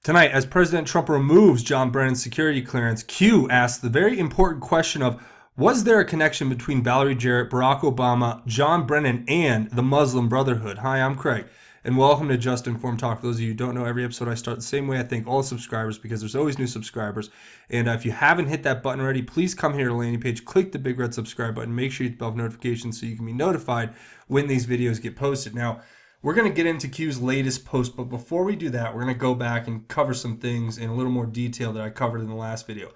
Tonight, as President Trump removes John Brennan's security clearance, Q asks the very important question of, was there a connection between Valerie Jarrett, Barack Obama, John Brennan, and the Muslim Brotherhood? Hi, I'm Craig, and welcome to Just Informed Talk. For those of you who don't know, every episode I start the same way. I thank all subscribers because there's always new subscribers. And if you haven't hit that button already, please come here to the landing page, click the big red subscribe button, make sure you hit the bell notifications so you can be notified when these videos get posted. Now, we're going to get into Q's latest post, but before we do that, we're going to go back and cover some things in a little more detail that I covered in the last video.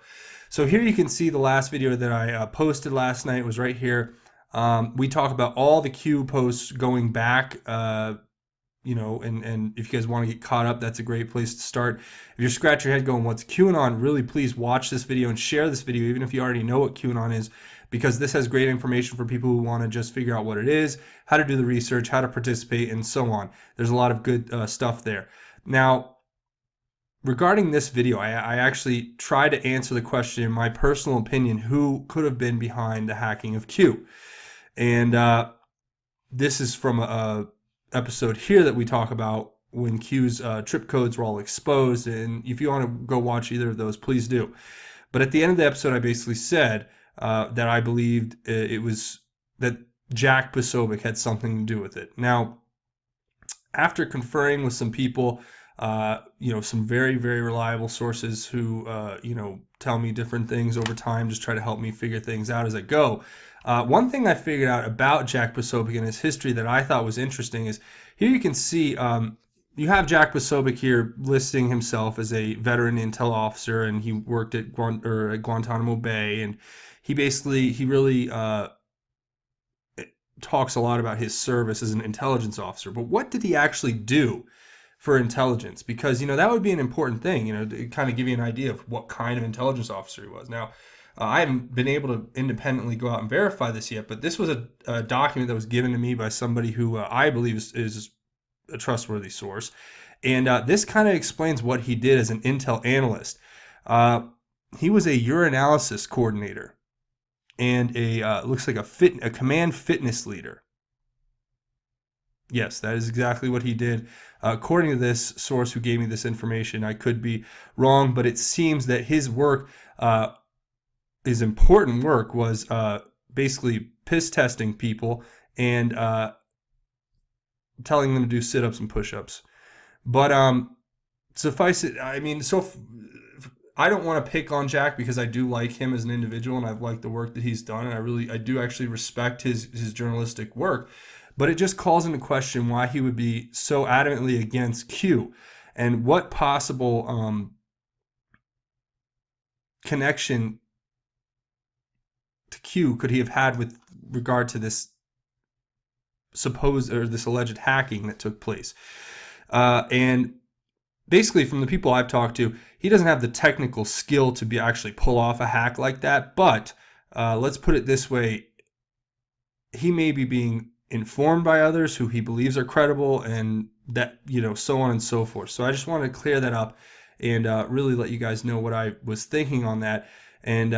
So here you can see the last video that I posted last night. It was right here. We talk about all the Q posts going back, and if you guys want to get caught up, that's a great place to start. If you're scratching your head going, what's QAnon? Really, please watch this video and share this video, even if you already know what QAnon is, because this has great information for people who want to just figure out what it is, how to do the research, how to participate, and so on. There's a lot of good stuff there. Now, regarding this video, I actually try to answer the question, in my personal opinion, who could have been behind the hacking of Q? And this is from a episode here that we talk about when Q's trip codes were all exposed. And if you want to go watch either of those, please do. But at the end of the episode, I basically said that I believed it was that Jack Posobiec had something to do with it. Now, after conferring with some people, some very, very reliable sources who, tell me different things over time, just try to help me figure things out as I go. One thing I figured out about Jack Posobiec and his history that I thought was interesting is here you can see you have Jack Posobiec here listing himself as a veteran intel officer, and he worked at Guantanamo Bay, and he really talks a lot about his service as an intelligence officer. But what did he actually do for intelligence? Because, that would be an important thing, to kind of give you an idea of what kind of intelligence officer he was. Now, I haven't been able to independently go out and verify this yet, but this was a document that was given to me by somebody who I believe is a trustworthy source. And this kind of explains what he did as an intel analyst. He was a urinalysis coordinator and looks like a command fitness leader. Yes, that is exactly what he did. According to this source who gave me this information, I could be wrong, but it seems that his work, his important work, was basically piss testing people and telling them to do sit-ups and push-ups. But suffice it, I don't want to pick on Jack because I do like him as an individual and I've liked the work that he's done, and I do actually respect his journalistic work. But it just calls into question why he would be so adamantly against Q, and what possible connection to Q could he have had with regard to this this alleged hacking that took place. And basically, from the people I've talked to, he doesn't have the technical skill to actually pull off a hack like that. But let's put it this way: he may be being informed by others who he believes are credible, and that, so on and so forth. So I just wanted to clear that up and really let you guys know what I was thinking on that. And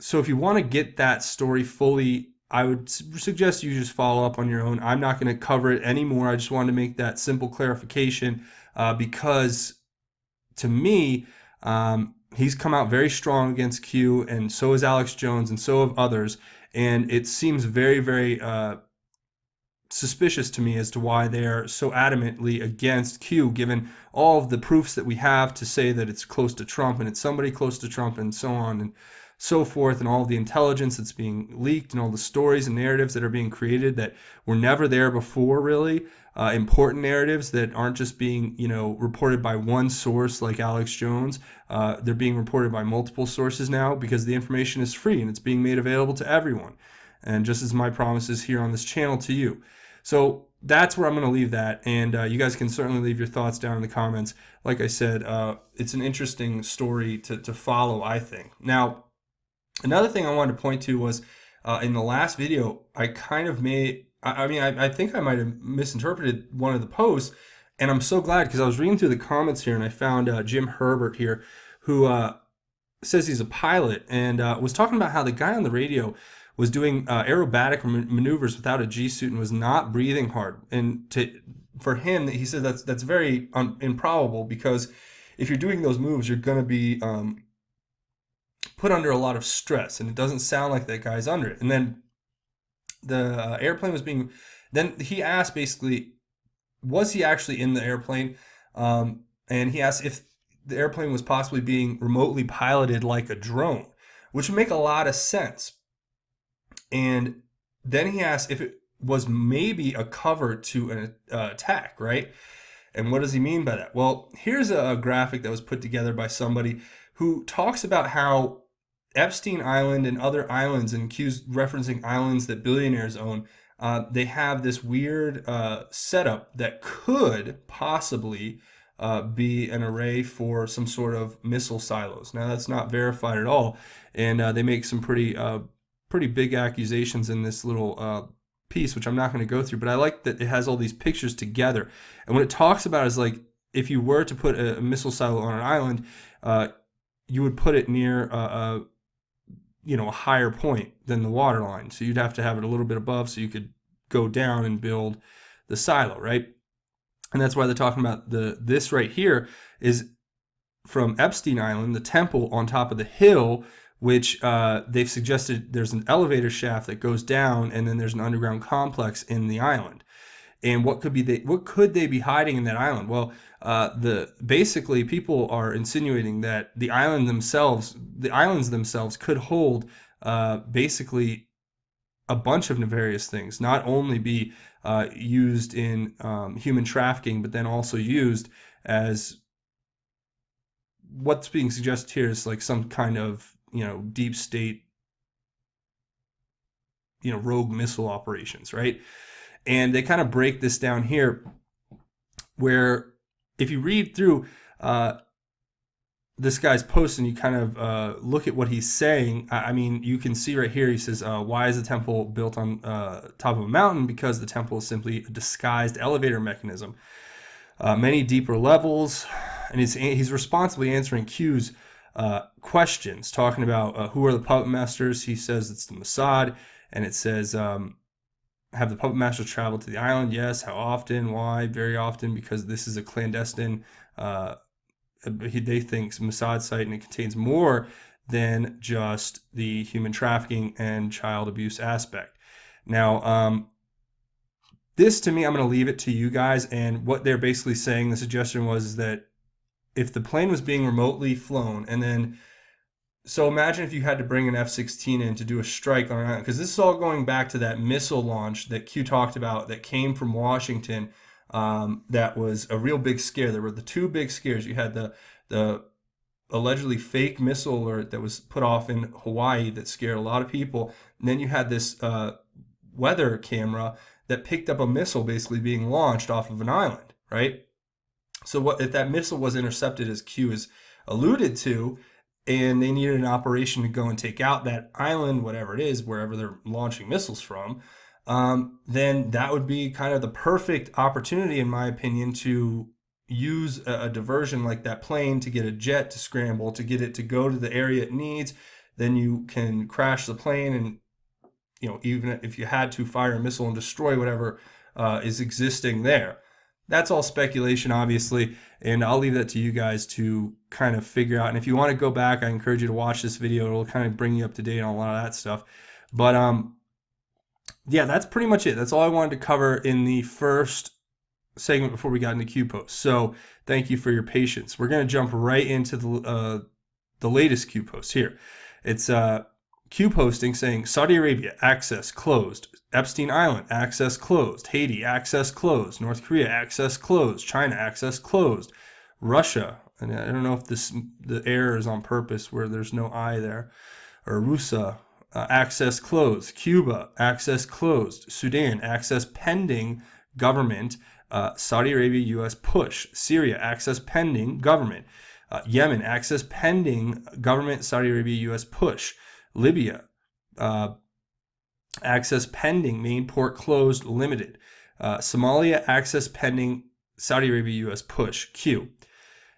so if you want to get that story fully, I would suggest you just follow up on your own. I'm not going to cover it anymore. I just wanted to make that simple clarification because to me, he's come out very strong against Q, and so has Alex Jones, and so have others. And it seems very, very suspicious to me as to why they're so adamantly against Q, given all of the proofs that we have to say that it's close to Trump and it's somebody close to Trump and so on and so forth, and all of the intelligence that's being leaked and all the stories and narratives that are being created that were never there before, really. Important narratives that aren't just being, reported by one source like Alex Jones. They're being reported by multiple sources now because the information is free and it's being made available to everyone. And just as my promise is here on this channel to you. So that's where I'm going to leave that. And you guys can certainly leave your thoughts down in the comments. Like I said, it's an interesting story to follow, I think. Now, another thing I wanted to point to was in the last video, I kind of I think I might have misinterpreted one of the posts. And I'm so glad, because I was reading through the comments here and I found Jim Herbert here, who says he's a pilot and was talking about how the guy on the radio was doing aerobatic maneuvers without a G suit and was not breathing hard. And for him, he said that's very improbable, because if you're doing those moves, you're going to be put under a lot of stress, and it doesn't sound like that guy's under it. And then the airplane was being, then he asked basically, was he actually in the airplane? And he asked if the airplane was possibly being remotely piloted like a drone, which would make a lot of sense. And then he asked if it was maybe a cover to an attack, right? And what does he mean by that? Well, here's a graphic that was put together by somebody who talks about how Epstein Island and other islands, and Q's referencing islands that billionaires own, they have this weird setup that could possibly be an array for some sort of missile silos. Now, that's not verified at all, and they make some pretty big accusations in this little piece, which I'm not going to go through, but I like that it has all these pictures together. And what it talks about is like, if you were to put a missile silo on an island, you would put it near a higher point than the water line. So you'd have to have it a little bit above so you could go down and build the silo, right? And that's why they're talking about this right here is from Epstein Island, the temple on top of the hill, which they've suggested there's an elevator shaft that goes down, and then there's an underground complex in the island. And what could they be hiding in that island? Well, basically people are insinuating that the islands themselves could hold basically a bunch of nefarious things, not only be used in human trafficking, but then also used as what's being suggested here is like some kind of deep state rogue missile operations, right? And they kind of break this down here, where if you read through this guy's post and you kind of look at what he's saying, I mean, you can see right here, he says, why is the temple built on top of a mountain? Because the temple is simply a disguised elevator mechanism. Many deeper levels, and he's responsibly answering Q's questions, talking about who are the puppet masters. He says it's the Mossad, and it says, have the puppet masters traveled to the island? Yes. How often? Why? Very often, because this is a clandestine, they think, Mossad site, and it contains more than just the human trafficking and child abuse aspect. Now, this to me, I'm going to leave it to you guys, and what they're basically saying, the suggestion was that if the plane was being remotely flown, and then, so imagine if you had to bring an F-16 in to do a strike on an island, because this is all going back to that missile launch that Q talked about that came from Washington. That was a real big scare. There were the two big scares. You had the allegedly fake missile alert that was put off in Hawaii that scared a lot of people. And then you had this weather camera that picked up a missile basically being launched off of an island, right? So what if that missile was intercepted, as Q has alluded to, and they needed an operation to go and take out that island, whatever it is, wherever they're launching missiles from, then that would be kind of the perfect opportunity, in my opinion, to use a diversion like that plane to get a jet to scramble, to get it to go to the area it needs. Then you can crash the plane, and even if you had to fire a missile and destroy whatever is existing there. That's all speculation, obviously, and I'll leave that to you guys to kind of figure out. And if you want to go back, I encourage you to watch this video. It'll kind of bring you up to date on a lot of that stuff. But yeah, that's pretty much it. That's all I wanted to cover in the first segment before we got into Q posts. So thank you for your patience. We're going to jump right into the latest Q post here. It's Q posting saying Saudi Arabia access closed, Epstein Island access closed, Haiti access closed, North Korea access closed, China access closed, Russia, and I don't know if the error is on purpose where there's no I there, or Rusa access closed, Cuba access closed, Sudan access pending, government, Saudi Arabia U.S. push, Syria access pending, government, Yemen access pending, government, Saudi Arabia U.S. push, Libya access pending, main port closed, limited, Somalia access pending, Saudi Arabia U.S. push, Q.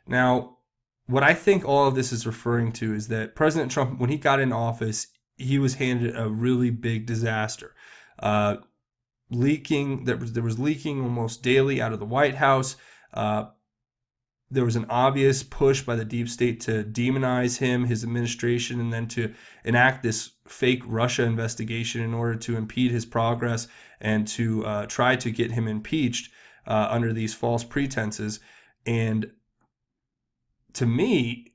Now, what I think all of this is referring to is that President Trump, when he got in office, he was handed a really big disaster. Leaking, there was leaking almost daily out of the White House. there was an obvious push by the deep state to demonize him, his administration, and then to enact this fake Russia investigation in order to impede his progress and to try to get him impeached under these false pretenses. And to me,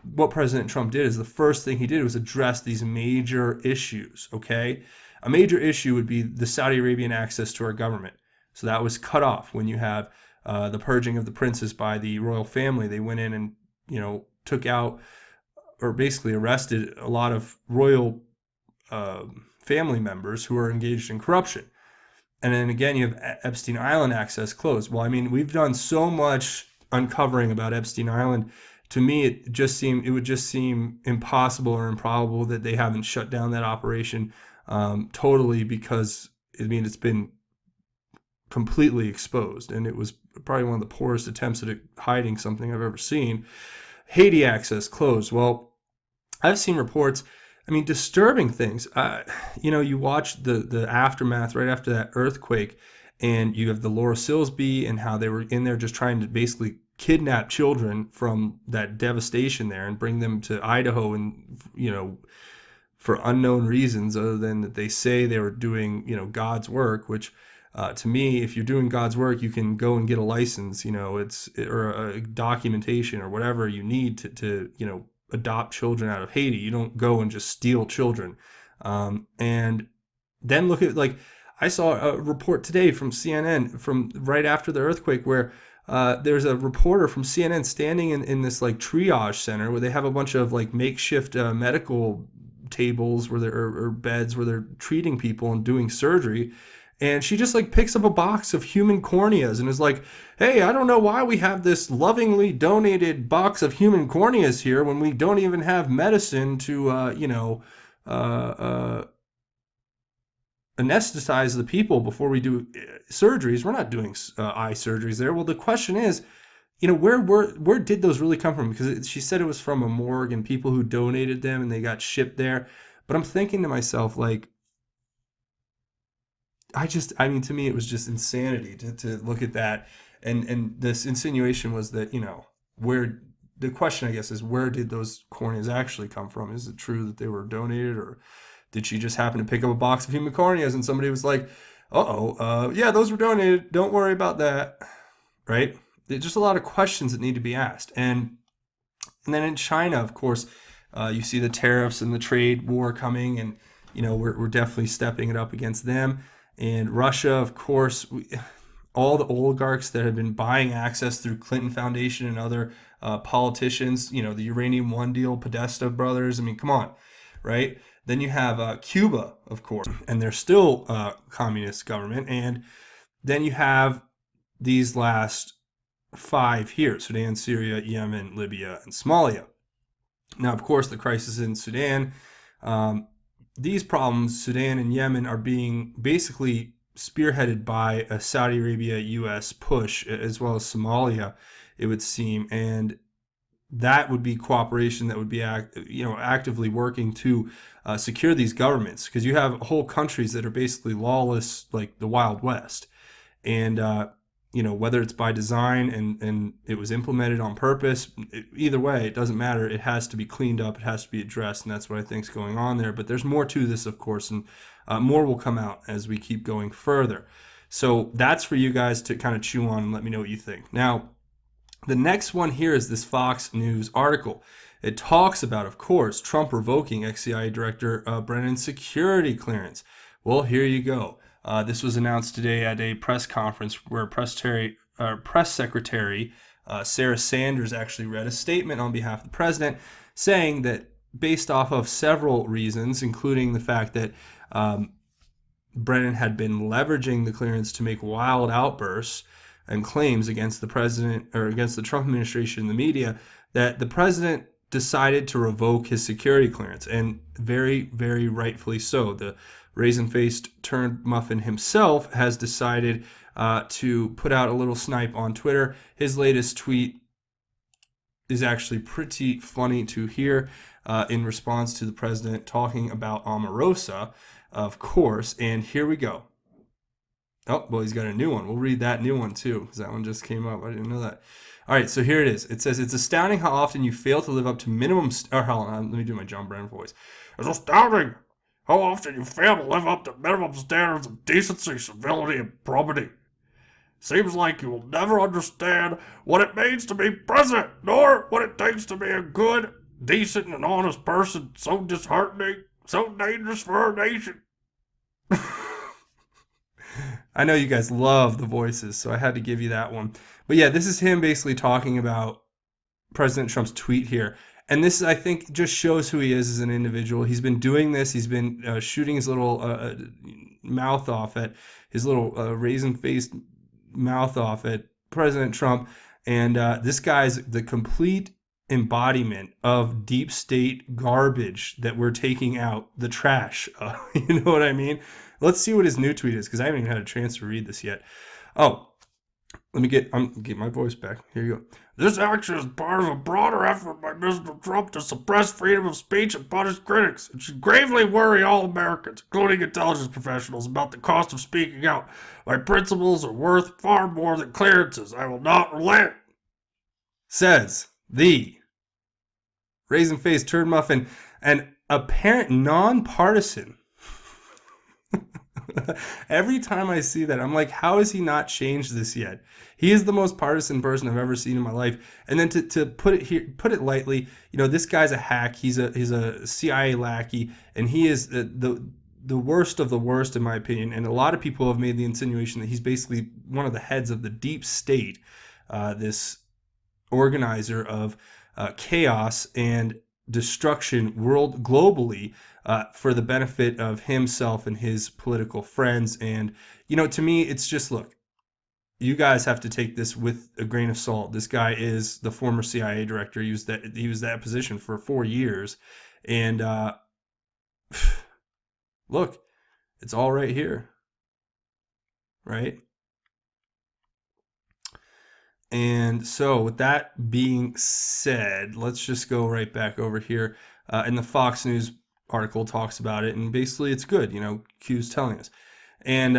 what President Trump did is the first thing he did was address these major issues, okay? A major issue would be the Saudi Arabian access to our government. So that was cut off when you have the purging of the princes by the royal family. They went in and, took out or basically arrested a lot of royal family members who are engaged in corruption. And then again, you have Epstein Island access closed. Well, I mean, we've done so much uncovering about Epstein Island. To me, it would just seem impossible or improbable that they haven't shut down that operation totally, because it's been completely exposed, and it was probably one of the poorest attempts at hiding something I've ever seen. Haiti access closed. Well, I've seen reports, disturbing things. You watch the aftermath right after that earthquake, and you have the Laura Silsby and how they were in there just trying to basically kidnap children from that devastation there and bring them to Idaho, and for unknown reasons other than that they say they were doing God's work, which to me, if you're doing God's work, you can go and get a license, or a documentation or whatever you need to adopt children out of Haiti. You don't go and just steal children. And then look at, I saw a report today from CNN from right after the earthquake where there's a reporter from CNN standing in this triage center where they have a bunch of makeshift medical tables where or beds where they're treating people and doing surgery. And she just picks up a box of human corneas and is like, hey, I don't know why we have this lovingly donated box of human corneas here when we don't even have medicine to, anesthetize the people before we do surgeries. We're not doing eye surgeries there. Well, the question is, where did those really come from? Because she said it was from a morgue and people who donated them and they got shipped there. But I'm thinking to myself, to me, it was just insanity to look at that. And this insinuation was that, the question, I guess, is where did those corneas actually come from? Is it true that they were donated, or did she just happen to pick up a box of human corneas and somebody was like, yeah, those were donated. Don't worry about that. Right? There's just a lot of questions that need to be asked. And then in China, of course, you see the tariffs and the trade war coming, and, we're definitely stepping it up against them. And Russia, of course, all the oligarchs that have been buying access through Clinton Foundation and other politicians, the Uranium One deal, Podesta brothers. Come on, right? Then you have Cuba, of course, and they're still communist government. And then you have these last 5 here: Sudan, Syria, Yemen, Libya, and Somalia. Now, of course, the crisis in Sudan, these problems, Sudan and Yemen, are being basically spearheaded by a Saudi Arabia-U.S. push, as well as Somalia, it would seem. And that would be cooperation that would be actively working to secure these governments, because you have whole countries that are basically lawless, like the Wild West. And whether it's by design and it was implemented on purpose, either way, it doesn't matter. It has to be cleaned up. It has to be addressed. And that's what I think is going on there. But there's more to this, of course, and more will come out as we keep going further. So that's for you guys to kind of chew on and let me know what you think. Now, the next one here is this Fox News article. It talks about, of course, Trump revoking ex-CIA Director Brennan's security clearance. Well, here you go. This was announced today at a press conference where Press Secretary Sarah Sanders actually read a statement on behalf of the president saying that, based off of several reasons, including the fact that Brennan had been leveraging the clearance to make wild outbursts and claims against the president or against the Trump administration and the media, that the president decided to revoke his security clearance, and very, very rightfully so. The raisin-faced turned muffin himself has decided to put out a little snipe on Twitter. His latest tweet is actually pretty funny to hear in response to the president talking about Omarosa, of course. And here we go. Oh, well, he's got a new one. We'll read that new one too, because that one just came up. I didn't know that. All right, so here it is. It says, it's astounding how often you fail to live up to minimum... hold on, let me do my John Brennan voice. It's astounding how often you fail to live up to minimum standards of decency, civility, and probity. Seems like you will never understand what it means to be president, nor what it takes to be a good, decent, and honest person. So disheartening, so dangerous for our nation. I know you guys love the voices, so I had to give you that one. But yeah, this is him basically talking about President Trump's tweet here. And this, I think, just shows who he is as an individual. He's been doing this. He's been shooting his little mouth off at his little raisin-faced mouth off at President Trump. And this guy's the complete embodiment of deep state garbage that we're taking out, the trash. You know what I mean? Let's see what his new tweet is, because I haven't even had a chance to read this yet. Oh, let me get my voice back. Here you go. This action is part of a broader effort by Mr. Trump to suppress freedom of speech and punish critics. It should gravely worry all Americans, including intelligence professionals, about the cost of speaking out. My principles are worth far more than clearances. I will not relent. Says the raisin-faced turd muffin, an apparent nonpartisan. Every time I see that, I'm like, how has he not changed this yet? He is the most partisan person I've ever seen in my life. And then to put it lightly, you know, this guy's a hack. He's a CIA lackey, and he is the worst of the worst, in my opinion. And a lot of people have made the insinuation that he's basically one of the heads of the deep state, this organizer of chaos and destruction globally, for the benefit of himself and his political friends. And, you know, to me, it's just, look, you guys have to take this with a grain of salt. This guy is the former CIA director. He was that position for 4 years. And look, it's all right here. Right? And so with that being said, let's just go right back over here. In the Fox News article talks about it, and basically it's good, you know, Q's telling us. And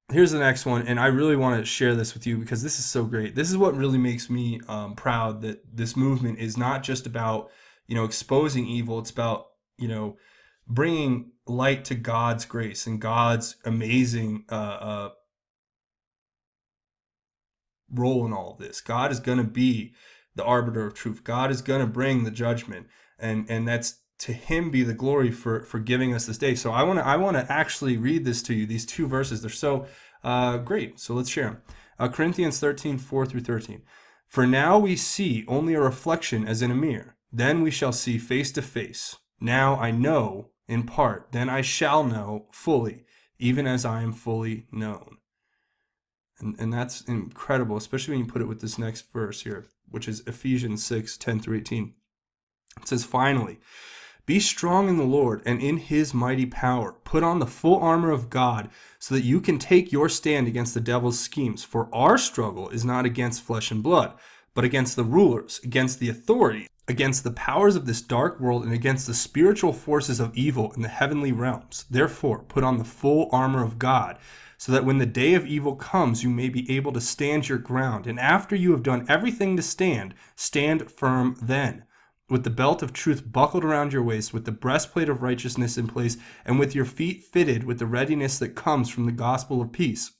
here's the next one, and I really want to share this with you because this is so great. This is what really makes me proud that this movement is not just about, you know, exposing evil. It's about, you know, bringing light to God's grace and God's amazing role in all of this. God is going to be the arbiter of truth. God is going to bring the judgment, and that's to him be the glory for giving us this day. So I want to actually read this to you. These two verses, they're so great. So let's share them. Corinthians 13, 4 through 13. For now we see only a reflection as in a mirror. Then we shall see face to face. Now I know in part. Then I shall know fully, even as I am fully known. And that's incredible, especially when you put it with this next verse here, which is Ephesians 6, 10 through 18. It says, finally, be strong in the Lord and in his mighty power. Put on the full armor of God so that you can take your stand against the devil's schemes. For our struggle is not against flesh and blood, but against the rulers, against the authorities, against the powers of this dark world, and against the spiritual forces of evil in the heavenly realms. Therefore, put on the full armor of God, so that when the day of evil comes, you may be able to stand your ground. And after you have done everything to stand, stand firm then, with the belt of truth buckled around your waist, with the breastplate of righteousness in place, and with your feet fitted with the readiness that comes from the gospel of peace.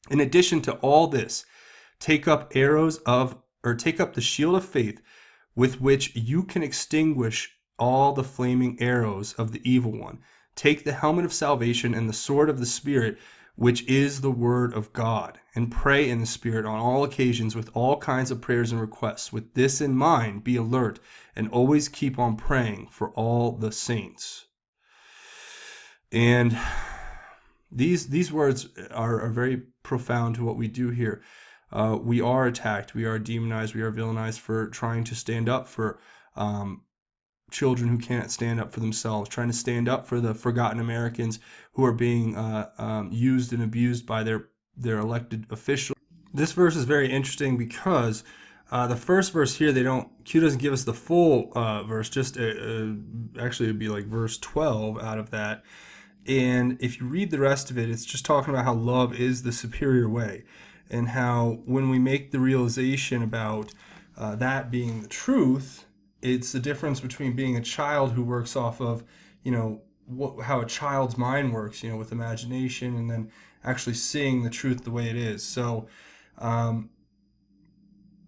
In addition to all this, take up the shield of faith, with which you can extinguish all the flaming arrows of the evil one. Take the helmet of salvation and the sword of the Spirit, which is the word of God, and pray in the Spirit on all occasions with all kinds of prayers and requests. With this in mind, be alert and always keep on praying for all the saints. And these words are very profound to what we do here. We are attacked, we are demonized, we are villainized for trying to stand up for children who can't stand up for themselves, trying to stand up for the forgotten Americans who are being used and abused by their elected officials. This verse is very interesting because the first verse here, Q doesn't give us the full verse, just actually it'd be like verse 12 out of that. And if you read the rest of it, it's just talking about how love is the superior way, and how when we make the realization about that being the truth, it's the difference between being a child who works off of, how a child's mind works, with imagination, and then actually seeing the truth the way it is. So,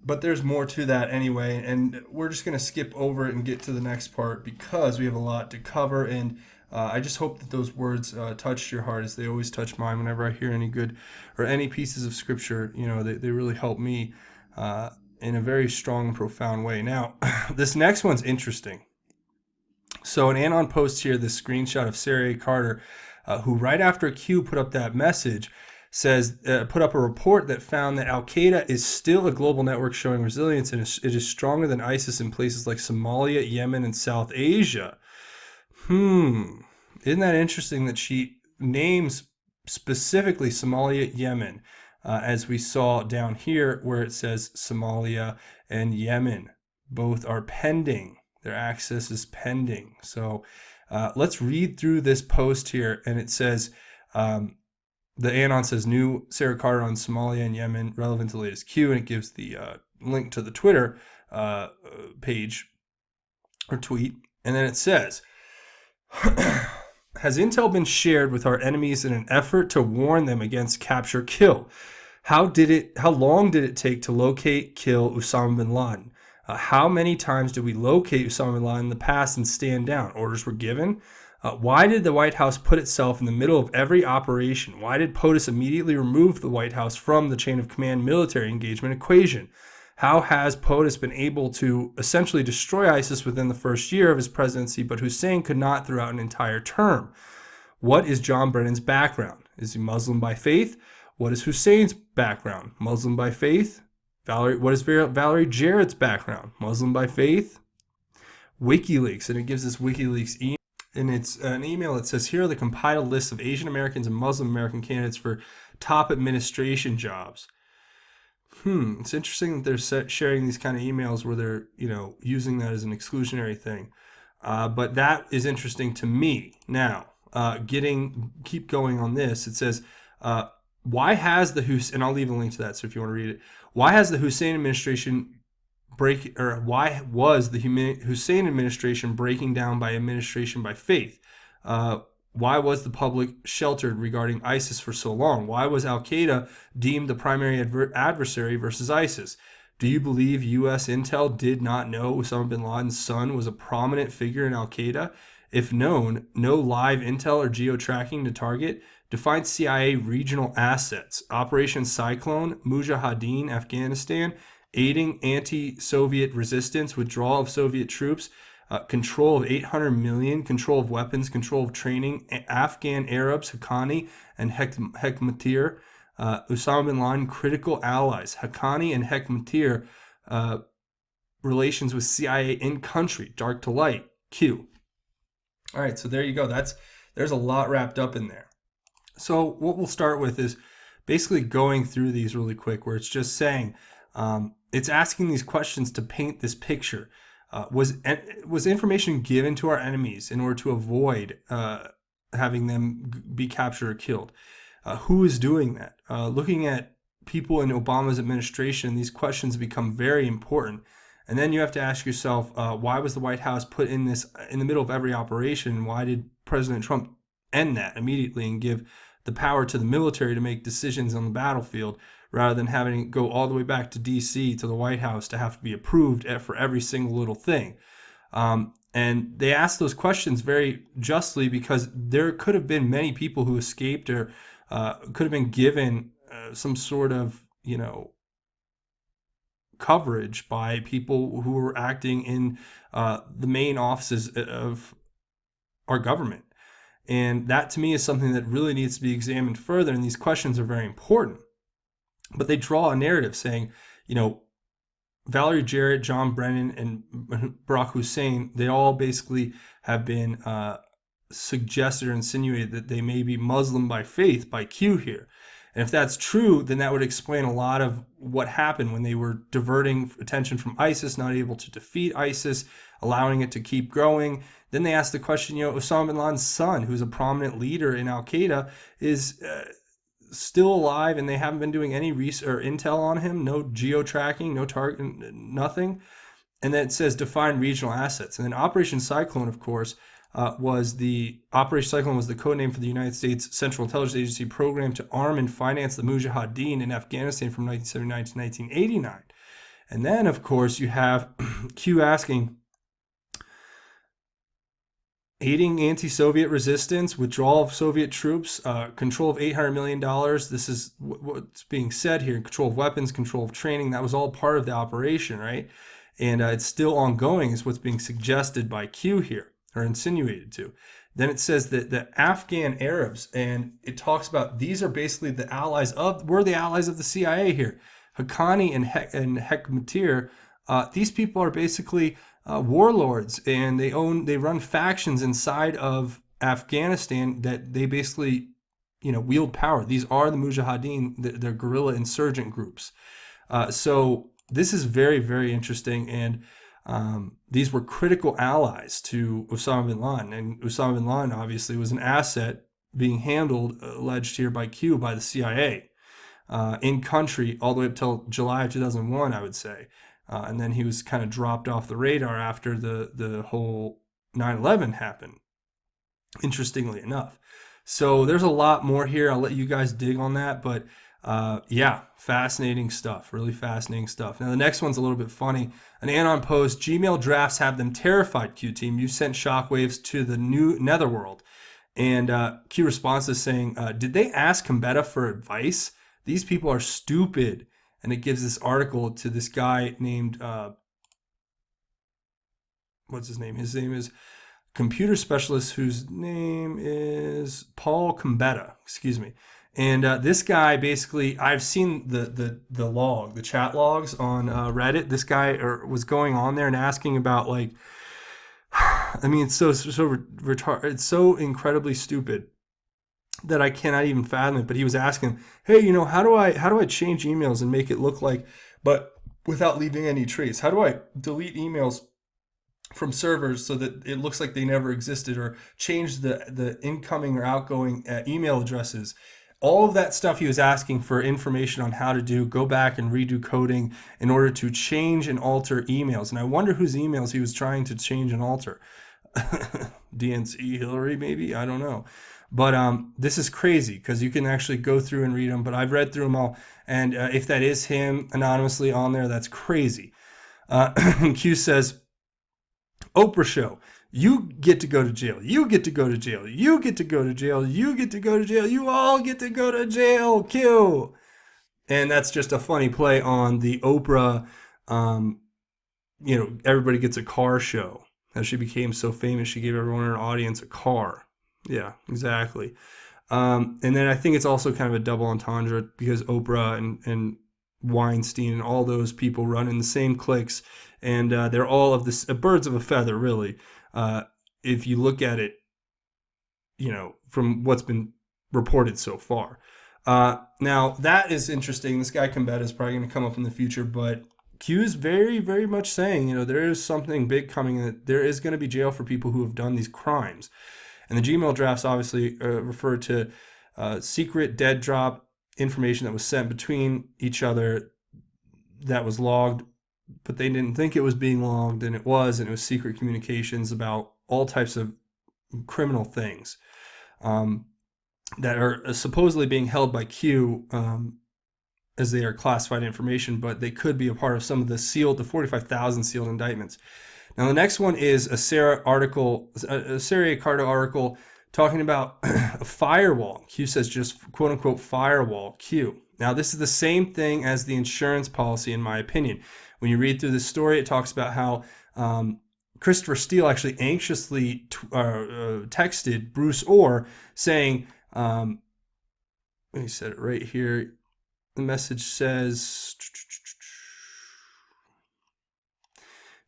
but there's more to that anyway, and we're just going to skip over it and get to the next part because we have a lot to cover. And I just hope that those words touched your heart, as they always touch mine whenever I hear any good or any pieces of scripture. They really help me in a very strong and profound way. Now, this next one's interesting. So an Anon post here, this screenshot of Sarah A. Carter, who right after Q put up that message, put up a report that found that Al-Qaeda is still a global network showing resilience, and it is stronger than ISIS in places like Somalia, Yemen, and South Asia. Isn't that interesting that she names specifically Somalia, Yemen, as we saw down here where it says Somalia and Yemen both are pending. Their access is pending. So let's read through this post here, and it says, the Anon says, new Sarah Carter on Somalia and Yemen, relevant to the latest Q, and it gives the link to the Twitter page or tweet. And then it says, has intel been shared with our enemies in an effort to warn them against capture kill? How long did it take to locate, kill Osama bin Laden? How many times did we locate Osama bin Laden in the past and stand down? Orders were given. Why did the White House put itself in the middle of every operation? Why did POTUS immediately remove the White House from the chain of command military engagement equation? How has POTUS been able to essentially destroy ISIS within the first year of his presidency, but Hussein could not throughout an entire term? What is John Brennan's background? Is he Muslim by faith? What is Hussein's background? Muslim by faith? What is Valerie Jarrett's background? Muslim by faith? WikiLeaks, and it gives us WikiLeaks email. And it's an email that says, here are the compiled lists of Asian Americans and Muslim American candidates for top administration jobs. It's interesting that they're sharing these kind of emails where they're, using that as an exclusionary thing. But that is interesting to me. Now, keep going on this. It says, why has the Hussein, and I'll leave a link to that, so if you want to read it. Why has the Hussein administration why was the Hussein administration breaking down by administration by faith? Why was the public sheltered regarding ISIS for so long? Why was Al-Qaeda deemed the primary adversary versus ISIS? Do you believe U.S. intel did not know Osama bin Laden's son was a prominent figure in Al-Qaeda? If known, no live intel or geo-tracking to target? Define CIA regional assets. Operation Cyclone, Mujahideen, Afghanistan, aiding anti-Soviet resistance, withdrawal of Soviet troops, control of 800 million, control of weapons, control of training, Afghan Arabs, Haqqani and Hekmatyar, Osama bin Laden, critical allies, Haqqani and Hekmatyar, relations with CIA in country, dark to light, Q. All right, so there you go. There's a lot wrapped up in there. So what we'll start with is basically going through these really quick, where it's just saying, it's asking these questions to paint this picture. Was information given to our enemies in order to avoid having them be captured or killed? Who is doing that? Looking at people in Obama's administration, these questions become very important. And then you have to ask yourself, why was the White House put in the middle of every operation? Why did President Trump end that immediately and give the power to the military to make decisions on the battlefield, rather than having it go all the way back to D.C. to the White House to have to be approved for every single little thing? And they asked those questions very justly, because there could have been many people who escaped or could have been given some sort of, coverage by people who were acting in the main offices of our government. And that, to me, is something that really needs to be examined further. And these questions are very important. But they draw a narrative saying, Valerie Jarrett, John Brennan, and Barack Hussein, they all basically have been suggested or insinuated that they may be Muslim by faith by Q here. And if that's true, then that would explain a lot of what happened when they were diverting attention from ISIS, not able to defeat ISIS, allowing it to keep growing. Then they asked the question, Osama bin Laden's son, who's a prominent leader in Al Qaeda, is still alive, and they haven't been doing any research or intel on him, no geo tracking, no target, nothing. And then it says define regional assets. And then Operation Cyclone, of course, was the code name for the United States Central Intelligence Agency program to arm and finance the Mujahideen in Afghanistan from 1979 to 1989. And then, of course, you have Q asking, aiding anti-Soviet resistance, withdrawal of Soviet troops, control of $800 million. This is what's being said here. Control of weapons, control of training. That was all part of the operation, right? And it's still ongoing is what's being suggested by Q here, or insinuated to. Then it says that the Afghan Arabs, and it talks about these are basically the allies we're the allies of the CIA here. Haqqani and Hekmatyar, these people are basically warlords, and they run factions inside of Afghanistan that they basically, wield power. These are the Mujahideen, they're guerrilla insurgent groups. So this is very, very interesting, and these were critical allies to Osama bin Laden, and Osama bin Laden obviously was an asset being handled, alleged here by Q, by the CIA, in country all the way up till July of 2001, I would say. And then he was kind of dropped off the radar after the whole 9/11 happened, interestingly enough. So there's a lot more here. I'll let you guys dig on that. But yeah, fascinating stuff. Really fascinating stuff. Now, the next one's a little bit funny. An Anon post, Gmail drafts have them terrified, Q team. You sent shockwaves to the new netherworld. And Q responds to saying, did they ask Gambetta for advice? These people are stupid. And it gives this article to this guy named, what's his name? His name is computer specialist, whose name is Paul Gambetta, excuse me. And this guy basically, I've seen the log, the chat logs on Reddit. This guy was going on there and asking about, like, I mean, it's so retarded. It's so incredibly stupid that I cannot even fathom it. But he was asking, hey, how do I change emails and make it look like, but without leaving any trace? How do I delete emails from servers so that it looks like they never existed, or change the incoming or outgoing email addresses? All of that stuff he was asking for information on how to do, go back and redo coding in order to change and alter emails. And I wonder whose emails he was trying to change and alter. DNC Hillary, maybe? I don't know. But this is crazy because you can actually go through and read them. But I've read through them all. And if that is him anonymously on there, that's crazy. Q says, Oprah show. You get to go to jail. You get to go to jail. You get to go to jail. You get to go to jail. You all get to go to jail. Q. And that's just a funny play on the Oprah, everybody gets a car show. As she became so famous, she gave everyone in her audience a car. Yeah, exactly. And then I think it's also kind of a double entendre because Oprah and Weinstein and all those people run in the same cliques, and they're all of this birds of a feather, really. If you look at it, from what's been reported so far. Now that is interesting. This guy Gambetta is probably going to come up in the future, but Q is very, very much saying, there is something big coming, that there is going to be jail for people who have done these crimes. And the Gmail drafts obviously refer to secret dead drop information that was sent between each other that was logged, but they didn't think it was being logged, and it was secret communications about all types of criminal things that are supposedly being held by Q as they are classified information, but they could be a part of some of the 45,000 sealed indictments. Now, the next one is a Sarah Accardo article talking about a firewall. Q says just quote unquote firewall Q. Now, this is the same thing as the insurance policy, in my opinion. When you read through this story, it talks about how Christopher Steele actually anxiously texted Bruce Orr saying, he said it right here. The message says,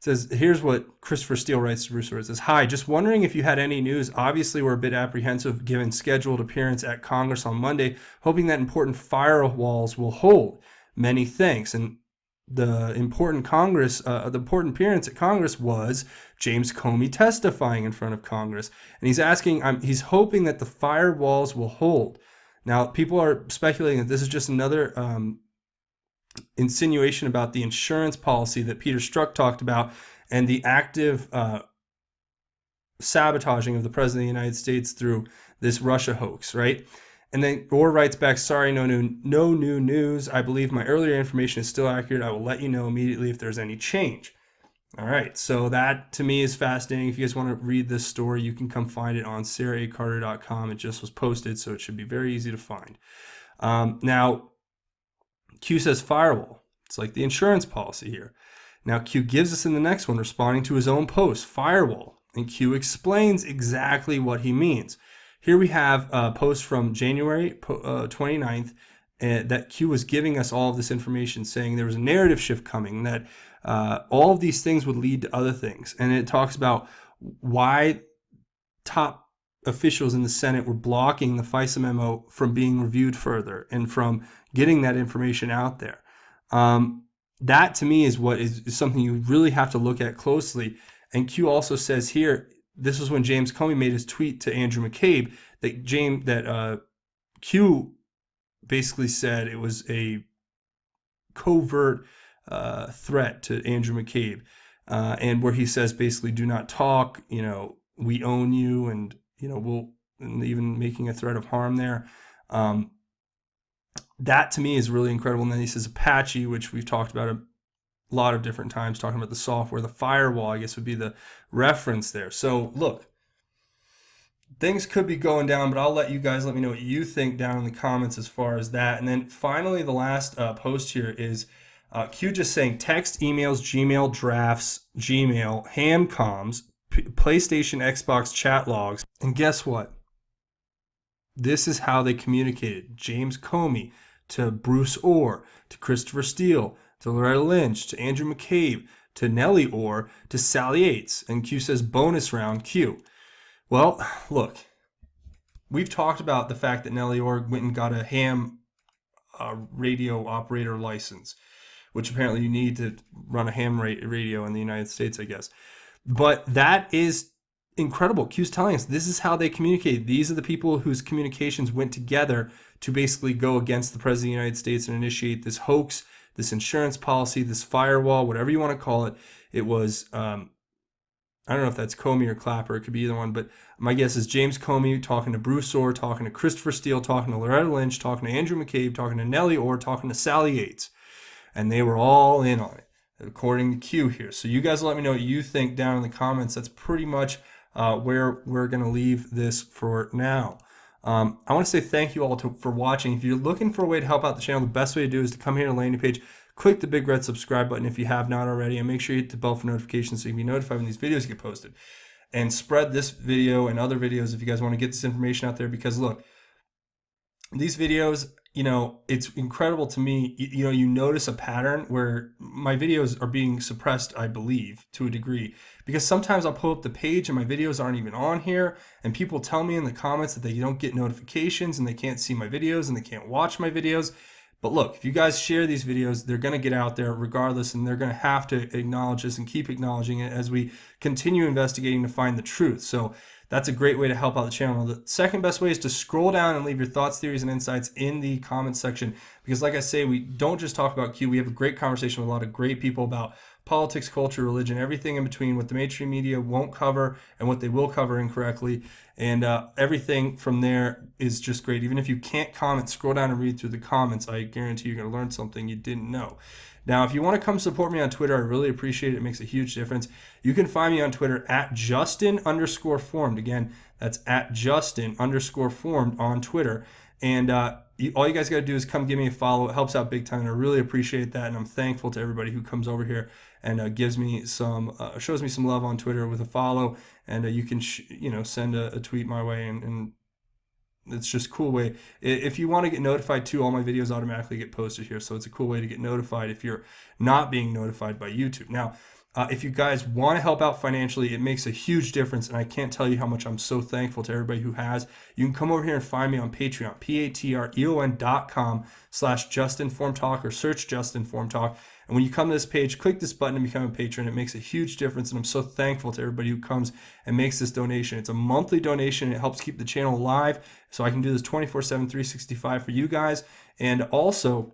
It says, here's what Christopher Steele writes to Bruce Orr. It says, "Hi, just wondering if you had any news. Obviously, we're a bit apprehensive given scheduled appearance at Congress on Monday, hoping that important firewalls will hold. Many thanks." And the important appearance at Congress was James Comey testifying in front of Congress. And he's asking, he's hoping that the firewalls will hold. Now, people are speculating that this is just another insinuation about the insurance policy that Peter Strzok talked about and the active sabotaging of the President of the United States through this Russia hoax, right? And then Orr writes back, "Sorry, no new news. I believe my earlier information is still accurate. I will let you know immediately if there's any change." All right, so that to me is fascinating. If you guys want to read this story, you can come find it on sarahacarter.com. It just was posted, so it should be very easy to find. Now, Q says firewall. It's like the insurance policy here. Now, Q gives us in the next one, responding to his own post, firewall. And Q explains exactly what he means. Here we have a post from January 29th that Q was giving us all of this information, saying there was a narrative shift coming, that all of these things would lead to other things. And it talks about why top officials in the Senate were blocking the FISA memo from being reviewed further and from getting that information out there. That to me is what is something you really have to look at closely. And Q also says here, this was when James Comey made his tweet to Andrew McCabe that Q basically said it was a covert threat to Andrew McCabe, and where he says basically, "Do not talk. We own you," and and even making a threat of harm there. That to me is really incredible. And then he says Apache, which we've talked about a lot of different times, talking about the software, the firewall, I guess would be the reference there. So look, things could be going down, but I'll let you guys let me know what you think down in the comments as far as that. And then finally, the last post here is Q just saying text, emails, Gmail, drafts, Gmail, ham comms, PlayStation, Xbox chat logs. And guess what? This is how they communicated. James Comey to Bruce Orr, to Christopher Steele, to Loretta Lynch, to Andrew McCabe, to Nellie Orr, to Sally Yates. And Q says bonus round Q. Well, look, we've talked about the fact that Nellie Orr went and got a ham radio operator license, which apparently you need to run a ham radio in the United States, I guess. But that is incredible. Q's telling us this is how they communicate. These are the people whose communications went together to basically go against the President of the United States and initiate this hoax, this insurance policy, this firewall, whatever you want to call it. It was, I don't know if that's Comey or Clapper. It could be either one. But my guess is James Comey talking to Bruce Orr, talking to Christopher Steele, talking to Loretta Lynch, talking to Andrew McCabe, talking to Nellie Orr, talking to Sally Yates. And they were all in on it, according to Q here. So you guys let me know what you think down in the comments. That's pretty much where we're going to leave this for now. I want to say thank you all for watching. If you're looking for a way to help out the channel, the best way to do is to come here to the landing page, click the big red subscribe button if you have not already, and make sure you hit the bell for notifications so you can be notified when these videos get posted. And spread this video and other videos if you guys want to get this information out there, because look, these videos, it's incredible to me. You notice a pattern where my videos are being suppressed, I believe, to a degree, because sometimes I'll pull up the page and my videos aren't even on here, and people tell me in the comments that they don't get notifications and they can't see my videos and they can't watch my videos. But look, if you guys share these videos, they're going to get out there regardless, and they're going to have to acknowledge this and keep acknowledging it as we continue investigating to find the truth. So that's a great way to help out the channel. The second best way is to scroll down and leave your thoughts, theories, and insights in the comments section. Because like I say, we don't just talk about Q. We have a great conversation with a lot of great people about politics, culture, religion, everything in between, what the mainstream media won't cover and what they will cover incorrectly. And everything from there is just great. Even if you can't comment, scroll down and read through the comments. I guarantee you're going to learn something you didn't know. Now, if you want to come support me on Twitter, I really appreciate it. It makes a huge difference. You can find me on Twitter at Justin_formed. Again, that's at Justin_formed on Twitter. And all you guys got to do is come give me a follow. It helps out big time, and I really appreciate that. And I'm thankful to everybody who comes over here and gives me some, shows me some love on Twitter with a follow. And you can, send a tweet my way, and it's just a cool way. If you want to get notified too, all my videos automatically get posted here. So it's a cool way to get notified if you're not being notified by YouTube. Now, If you guys want to help out financially, it makes a huge difference, and I can't tell you how much I'm so thankful to everybody who has. You can come over here and find me on Patreon, patreon.com/justinformedtalk, or search Just Informed Talk. And when you come to this page, click this button to become a patron. It makes a huge difference, and I'm so thankful to everybody who comes and makes this donation. It's a monthly donation. It helps keep the channel alive, so I can do this 24/7, 365 for you guys. And also,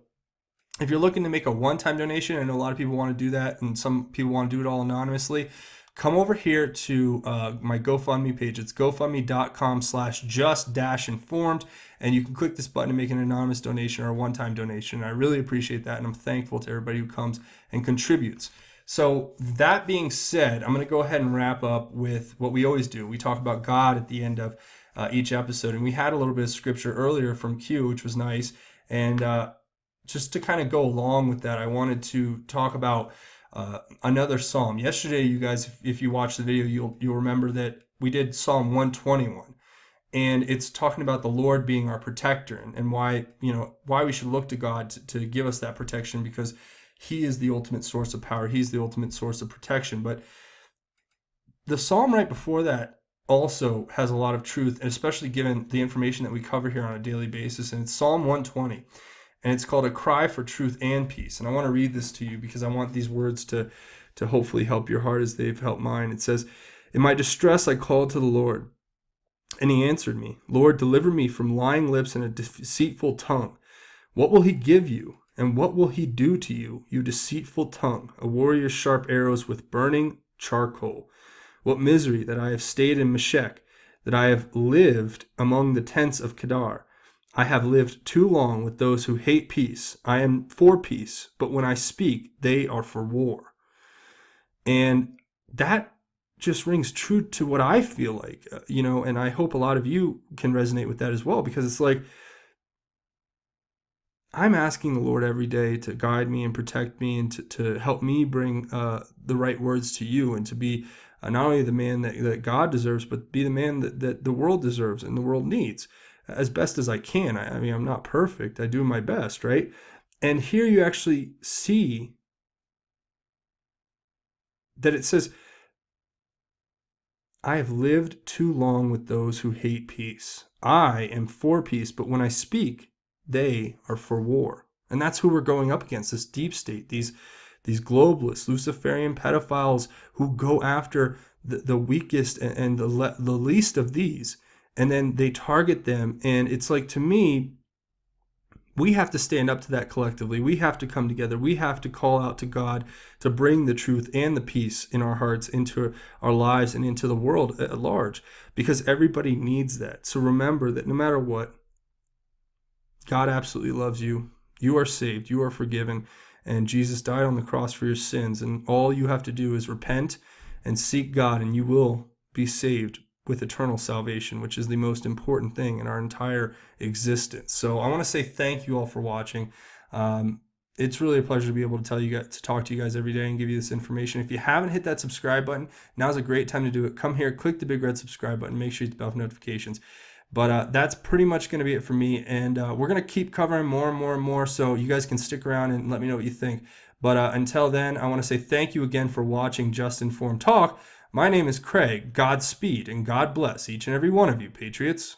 if you're looking to make a one-time donation, I know a lot of people want to do that, and some people want to do it all anonymously. Come over here to my GoFundMe page. It's gofundme.com/just-informed, and you can click this button to make an anonymous donation or a one-time donation. I really appreciate that, and I'm thankful to everybody who comes and contributes. So that being said, I'm going to go ahead and wrap up with what we always do. We talk about God at the end of each episode, and we had a little bit of scripture earlier from Q, which was nice, and just to kind of go along with that, I wanted to talk about another psalm. Yesterday, you guys, if you watch the video, you'll remember that we did Psalm 121, and it's talking about the Lord being our protector, and why we should look to God to give us that protection, because He is the ultimate source of power. He's the ultimate source of protection. But the psalm right before that also has a lot of truth, and especially given the information that we cover here on a daily basis. And it's Psalm 120. And it's called A Cry for Truth and Peace. And I want to read this to you because I want these words to hopefully help your heart as they've helped mine. It says, "In my distress I called to the Lord, and He answered me. Lord, deliver me from lying lips and a deceitful tongue. What will He give you, and what will He do to you, you deceitful tongue, a warrior's sharp arrows with burning charcoal? What misery that I have stayed in Meshech, that I have lived among the tents of Kedar. I have lived too long with those who hate peace. I am for peace, but when I speak, they are for war." And that just rings true to what I feel like, and I hope a lot of you can resonate with that as well, because it's like, I'm asking the Lord every day to guide me and protect me, and to help me bring the right words to you, and to be not only the man that God deserves, but be the man that the world deserves and the world needs, as best as I can. I mean, I'm not perfect. I do my best, right? And here you actually see that it says, I have lived too long with those who hate peace. I am for peace, but when I speak, they are for war. And that's who we're going up against, this deep state, these globalists, Luciferian pedophiles who go after the weakest and the least of these. And then they target them. And it's like, to me, we have to stand up to that collectively. We have to come together. We have to call out to God to bring the truth and the peace in our hearts, into our lives, and into the world at large, because everybody needs that. So remember that no matter what, God absolutely loves you. You are saved. You are forgiven. And Jesus died on the cross for your sins. And all you have to do is repent and seek God, and you will be saved with eternal salvation, which is the most important thing in our entire existence. So I want to say thank you all for watching. It's really a pleasure to be able to talk to you guys every day and give you this information. If you haven't hit that subscribe button, now's a great time to do it. Come here, click the big red subscribe button, make sure you hit the bell for notifications. But that's pretty much going to be it for me. And we're going to keep covering more and more and more, so you guys can stick around and let me know what you think. But until then, I want to say thank you again for watching Just Informed Talk. My name is Craig. Godspeed and God bless each and every one of you, Patriots.